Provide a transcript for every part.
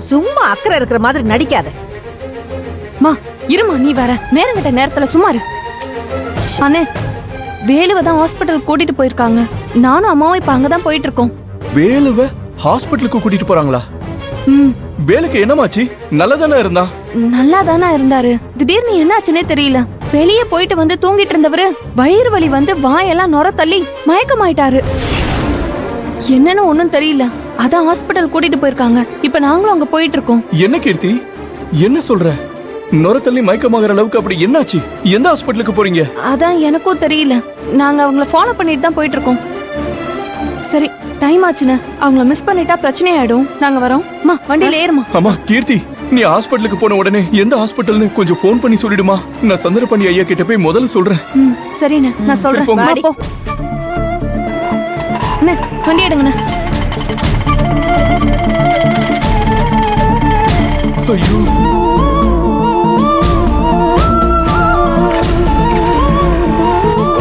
சும்மா அக்கறை இருக்கிற மாதிரி நடிக்காத. மா இருமா, நீ வேற நேரம் கிட்ட நேரத்துல சும்மா இரு. அண்ணே, வேலுவை தான் ஹாஸ்பிட்டல் கூட்டிட்டு போயிருக்காங்க. நானும் அம்மாவும் இப்ப அங்கதான் போயிட்டு இருக்கோம். வேலுவ ஹாஸ்பிட்டலுக்கு கூட்டிட்டு போறாங்களா? வேலுக்கு என்னமாச்சு? நல்லதானே இருந்தா? நல்லா தானே இருந்தாரு. திடீர்னு என்ன ஆச்சுன்னே தெரியல. வெளியே போயிட்டு வந்து தூங்கிட்டு இருந்தவரு வயிறு வலி வந்து வாயெல்லாம் நொர தள்ளி மயக்கமாயிட்டாரு. என்னன்னு ஒண்ணும் தெரியல. அதான் ஹாஸ்பிட்டல் கூட்டிட்டு போயிருக்காங்க. இப்ப நாங்களும் அங்க போயிட்டு இருக்கோம். என்ன கீர்த்தி, என்ன சொல்ற? நொர தள்ளி மயக்கமாகற அளவுக்கு அப்படி என்னாச்சு? எந்த ஹாஸ்பிட்டலுக்கு போறீங்க? அதான் எனக்கும் தெரியல. நாங்க அவங்கள ஃபாலோ பண்ணிட்டு தான் போயிட்டு இருக்கோம். சரி, டைம் ஆச்சுன்னு அவங்கள மிஸ் பண்ணிட்டா பிரச்சனை ஆயிடும். நாங்க வரோம். அம்மா வண்டியில ஏறுமா. அம்மா கீர்த்தி, நீ ஹாஸ்பிட்டலுக்கு போன உடனே எந்த ஹாஸ்பிட்டல்னு கொஞ்சம் ஃபோன் பண்ணி சொல்லிடுமா. நான் சந்திரபாண்டி ஐயா கிட்ட போய் முதல்ல சொல்றேன். சரிண்ணே, நான் சொல்றேன். போங்க. வா, போ. அண்ணே, வண்டி எடுங்கண்ணே. ஐயோ,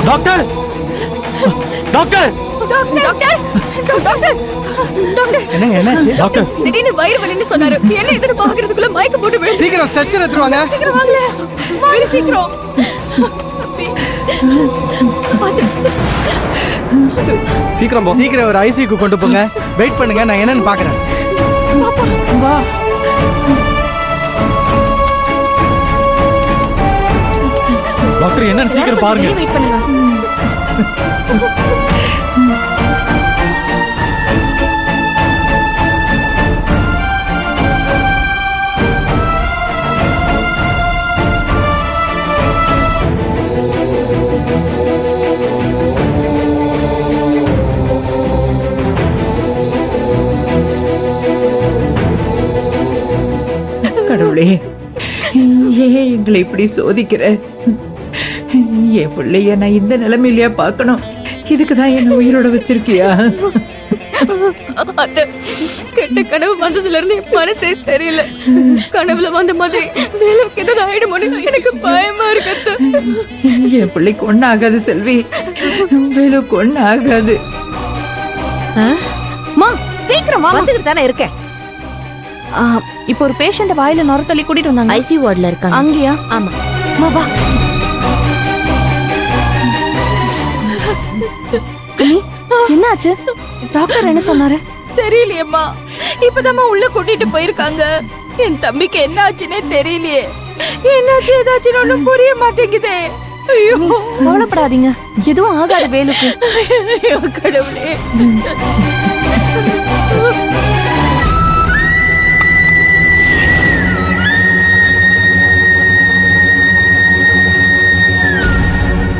doctor doctor doctor, doctor, doctor. என்னங்க என்னாச்சு? டாக்டர் திடீர்னு வயிறு வலின்னு சொன்னாரு. என்ன இதுன்னு பாக்குறதுக்குள்ள மயக்க போட்டு விழு. சீக்கிரம் ஸ்ட்ரெச்சர் எடுத்துருவாங்க. சீக்கிரம் வாங்க. வாங்க சீக்கிரம். சீக்கிரம் போ. சீக்கிரம் ஒரு ஐசியூக்கு கொண்டு போங்க. வெயிட் பண்ணுங்க, நான் என்னன்னு பாக்குறேன். வா. டாக்டர் என்னன்னு சீக்கிரம் பாருங்க. வெயிட் பண்ணுங்க. கடவுளே, ஏன் எங்களை இப்படி சோதிக்கிற? என் பிள்ளைய நான் இந்த நிலைமையிலயா பார்க்கணும்? இதுக்குதான் என்ன உயிரோட வச்சிருக்கியா? அத்தை, கெட்ட கனவு வந்ததுல இருந்து என் மனசே தெரியல. கனவுல வந்த மாதிரி வேலைக்கு ஏதாவது ஆயிடுமோன்னு எனக்கு பயமா இருக்கு. என் பிள்ளைக்கு ஒண்ணு ஆகாது செல்வி, வேலுக்கு ஒண்ணு ஆகாது. மா சீக்கிரம் வா. வந்துகிட்டு தானே இருக்கேன். இப்போ ஒரு பேஷண்ட் வாயில நொர தள்ளி கூட்டிட்டு வந்தாங்க. ஐசியூ வார்டுல இருக்காங்க. அங்கயா? ஆமா. மா வா. அண்ணி, என்னாச்சு? டாக்டர் என்ன சொன்னாரு? தெரியலையேம்மா. இப்பதாம்மா உள்ள கூட்டிட்டு போயிருக்காங்க. என் தம்பிக்கு என்ன ஆச்சுன்னே தெரியலையே. என்னாச்சு ஏதாச்சுன்னு ஒண்ணும் புரிய மாட்டேங்குதே. ஐயோ, கவலைப்படாதீங்க, எதுவும் ஆகாது வேலுக்கு. ஐயோ கடவுளே.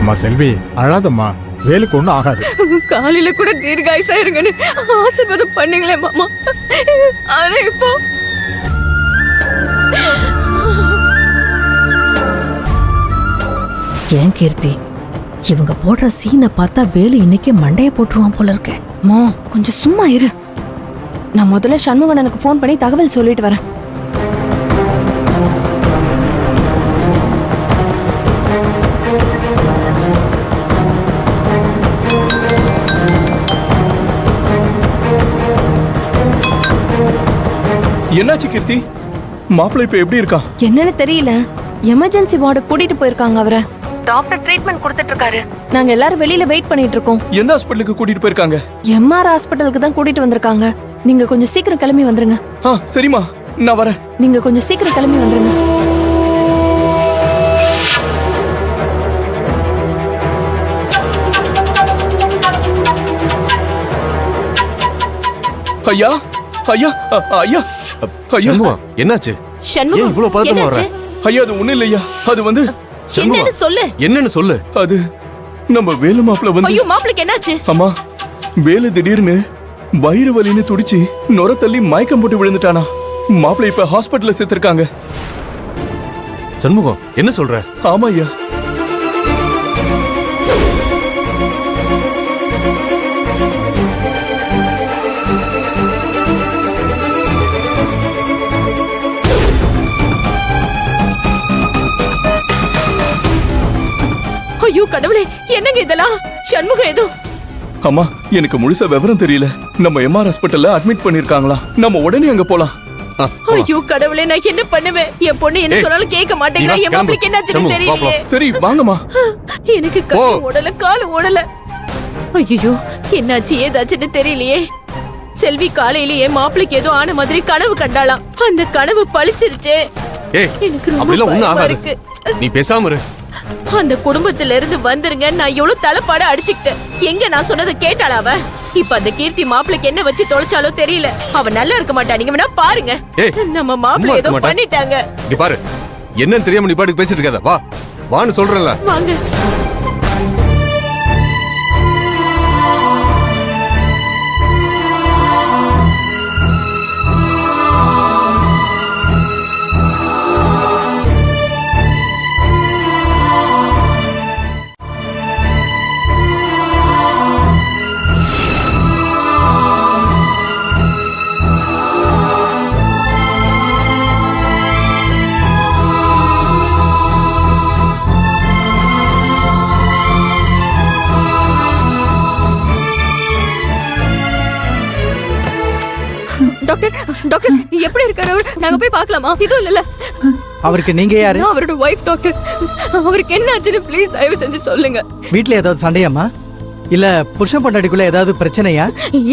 அம்மா செல்வி, அழாதம்மா, வேலுக்கு ஒண்ணும் ஆகாது. காலையில கூட தீர்காயுசா இருங்கன்னு ஆசீர்வாதம் பண்ணீங்களே மாமா. ஆனா இப்போ ஏன் கீர்த்தி, இவங்க போடுற சீனை பார்த்தா வேலு இன்னைக்கு மண்டைய போட்டுருவான் போல இருக்க. மா கொஞ்சம் சும்மா இரு. நான் முதல்ல சண்முகனுக்கு ஃபோன் பண்ணி தகவல் சொல்லிட்டு வரேன். என்னாச்சு கீர்த்தி? மாப்பிள்ளை இப்ப எப்படி இருக்கா? என்னன்னு தெரியல. எமர்ஜென்சி வார்டு கூட்டிட்டு போயிருக்காங்க அவரை. டாக்டர் ட்ரீட்மெண்ட் கொடுத்துட்டு இருக்காரு. நாங்க எல்லாரும் வெளியில வெயிட் பண்ணிட்டு இருக்கோம். எந்த ஹாஸ்பிட்டலுக்கு கூட்டிட்டு போயிருக்காங்க? எம்ஆர் ஹாஸ்பிட்டலுக்கு தான் கூட்டிட்டு வந்திருக்காங்க. நீங்க கொஞ்சம் சீக்கிரம் கிளம்பி வந்துருங்க. சரிம்மா, நான் வரேன். நீங்க கொஞ்சம் சீக்கிரம் கிளம்பி வந்துருங்க. ஐயா, ஐயா, ஐயா, ஐயா. என்னாச்சு? சண்முகம், இவ்வளவு பதட்டமா வர? ஐயா, அது ஒண்ணு இல்லையா. அது வந்து என்னன்னு சொல்லு. என்னன்னு சொல்லு. அது நம்ம வேலு மாப்பிள்ள வந்து. ஐயோ, மாப்பிளைக்கு என்னாச்சு? அம்மா, வேலு திடீர்னு வயிறு வலின்னு துடிச்சு நொர தள்ளி மயக்கம் போட்டு விழுந்துட்டானா. மாப்பிள்ளை இப்ப ஹாஸ்பிட்டல்ல சேர்த்திருக்காங்க. சண்முகம், என்ன சொல்ற? ஆமா ஐயா. ஐயோ கடவுளே, என்னங்க இதெல்லாம்? சண்முகம் ஏதோ. அம்மா, எனக்கு முழுசா விவரம் தெரியல. நம்ம எம்ஆர் ஹாஸ்பிட்டல்ல அட்மிட் பண்ணிருக்காங்களா. நம்ம உடனே அங்க போலாம். ஐயோ கடவுளே, நான் என்ன பண்ணுவேன்? என் பொண்ணு என்ன சொன்னாலும் கேட்க மாட்டேங்கிறா. என் மாப்பிளைக்கு என்னாச்சுன்னு தெரியலையே. சரி வாங்கம்மா. எனக்கு கை ஓடல, கால் ஓடல. ஐயோ என்னாச்சு ஏதாச்சுன்னு தெரியலையே. செல்வி காலையிலேயே மாப்பிளைக்கு ஏதோ ஆன மாதிரி கனவு கண்டாளாம். அந்த கனவு பழிச்சிருச்சே. எனக்கு ரொம்ப பயமா இருக்கு. நீ பேசாம இரு. அந்த குடும்பத்துல இருந்து வந்துருங்க. நான் எவ்வளவு தலைப்பாட அடிச்சுக்கிட்டேன். எங்க நான் சொன்னதை கேட்டாளா அவ? இப்ப அந்த கீர்த்தி மாப்பிளைக்கு என்ன வச்சு தொலைச்சாலோ தெரியல. அவ நல்லா இருக்க மாட்டா. நீங்க வேணா பாருங்க. நம்ம மாப்பிள்ளை ஏதோ பண்ணிட்டாங்க. இங்க பாரு, என்னன்னு தெரியாம நீ பாட்டுக்கு பேசிட்டு இருக்காத. வா வான்னு சொல்றேன்ல. வாங்க. டாக்டர் டாக்டர் எப்படி இருக்காரு அவர்? நாங்க போய் பார்க்கலாமா? இதுவும் இல்ல. அவருக்கு நீங்க யாரு? நான் அவரோட வைஃப் டாக்டர். அவருக்கு என்ன ஆச்சுன்னு ப்ளீஸ் தயவு செஞ்சு சொல்லுங்க. வீட்ல ஏதாவது சண்டையாமா? இல்ல புருஷன் பொண்டாட்டிக்குள்ள ஏதாவது பிரச்சனையா?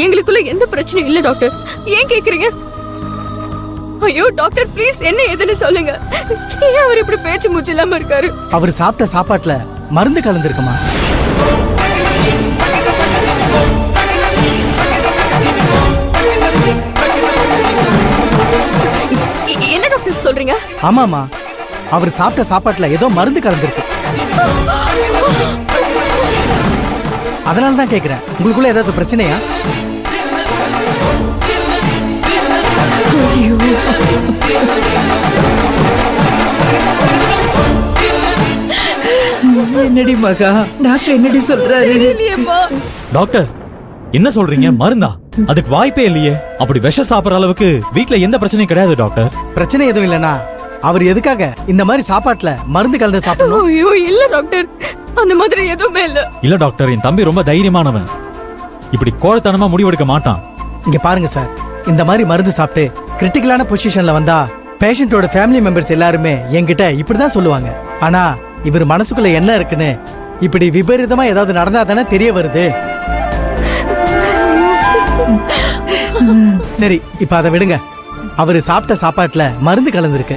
எங்களுக்குள்ள எந்த பிரச்சனையும் இல்ல டாக்டர். ஏன் கேக்குறீங்க? ஐயோ டாக்டர் ப்ளீஸ் என்ன ஏதுன்னு சொல்லுங்க. ஏன் அவர் இப்படி பேச்சு மூச்சு இல்லாம இருக்காரு? அவர் சாப்பிட்ட சாப்பாட்டுல மருந்து கலந்துருக்குமா? என்ன டாக்டர் சொல்றீங்க? ஆமாமா, அவர் சாப்பிட்ட சாப்பாட்டுல ஏதோ மருந்து கலந்துருக்கு. அதனால தான் கேக்குறேன், உங்களுக்குள்ள ஏதாவது பிரச்சனையா? என்னடி மகா, டாக்டர் என்னடி சொல்றாரு? டாக்டர் என்ன சொல்றீங்க? மருந்தா? அதுக்கு வாய்ப்பே இல்லையே. அப்படி விஷம் சாப்பிடுற அளவுக்கு வீட்ல எந்த பிரச்சனையும் கிடையாது டாக்டர். பிரச்சனை எதுவும் இல்லனா அவர் எதுக்காக இந்த மாதிரி சாப்பாட்டுல மருந்து கலந்து சாப்பிடணும்? ஐயோ இல்ல டாக்டர், அந்த மாதிரி எதுவுமே இல்ல. இல்ல டாக்டர், என் தம்பி ரொம்ப தைரியமானவன். இப்படி கோழத்தனமா முடிவெடுக்க மாட்டான். இங்க பாருங்க சார், இந்த மாதிரி மருந்து சாப்பிட்டு கிரிட்டிக்கலான பொசிஷன்ல வந்தா பேஷண்டோட ஃபேமிலி மெம்பர்ஸ் எல்லாருமே என்கிட்ட இப்படிதான் சொல்லுவாங்க. ஆனா இவர் மனசுக்குள்ள என்ன இருக்குன்னு இப்படி விபரீதமா ஏதாவது நடந்தா தானே தெரிய வருது. சரி, இப்ப அதை விடுங்க. அவரு சாப்பிட்ட சாப்பாட்டுல மருந்து கலந்துருக்கு.